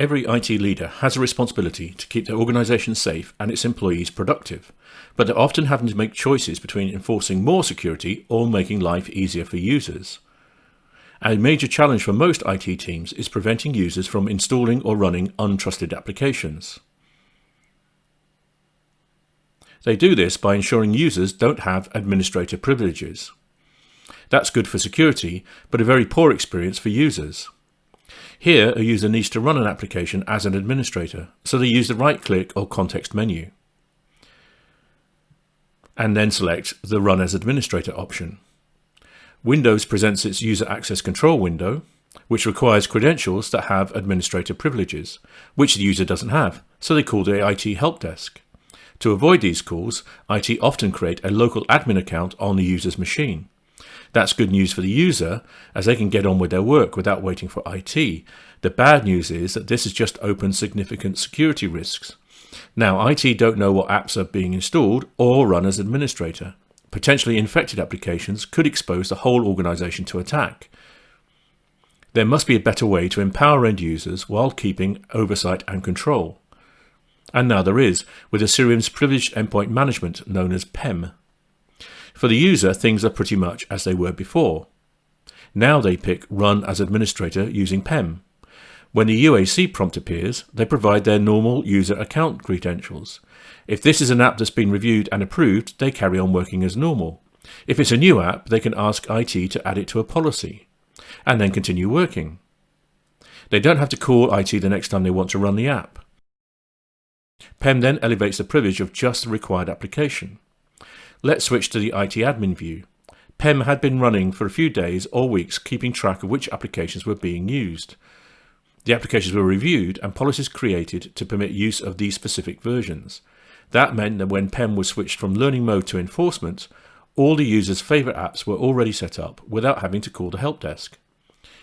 Every IT leader has a responsibility to keep their organisation safe and its employees productive, but they're often having to make choices between enforcing more security or making life easier for users. A major challenge for most IT teams is preventing users from installing or running untrusted applications. They do this by ensuring users don't have administrator privileges. That's good for security, but a very poor experience for users. Here, a user needs to run an application as an administrator, so they use the right-click or context menu, and then select the Run as Administrator option. Windows presents its User Access Control window, which requires credentials that have administrator privileges, which the user doesn't have, so they call the IT help desk. To avoid these calls, IT often create a local admin account on the user's machine. That's good news for the user, as they can get on with their work without waiting for IT. The bad news is that this has just opened significant security risks. Now, IT don't know what apps are being installed or run as administrator. Potentially infected applications could expose the whole organization to attack. There must be a better way to empower end users while keeping oversight and control. And now there is, with Osirium's Privileged Endpoint Management, known as PEM. For the user, things are pretty much as they were before. Now they pick Run as Administrator using PEM. When the UAC prompt appears, they provide their normal user account credentials. If this is an app that's been reviewed and approved, they carry on working as normal. If it's a new app, they can ask IT to add it to a policy, and then continue working. They don't have to call IT the next time they want to run the app. PEM then elevates the privilege of just the required application. Let's switch to the IT admin view. PEM had been running for a few days or weeks, keeping track of which applications were being used. The applications were reviewed and policies created to permit use of these specific versions. That meant that when PEM was switched from learning mode to enforcement, all the user's favourite apps were already set up without having to call the help desk.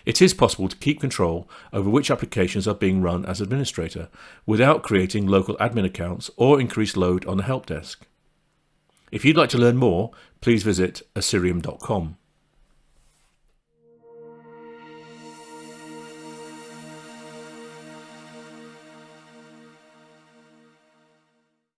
It is possible to keep control over which applications are being run as administrator without creating local admin accounts or increased load on the help desk. If you'd like to learn more, please visit osirium.com.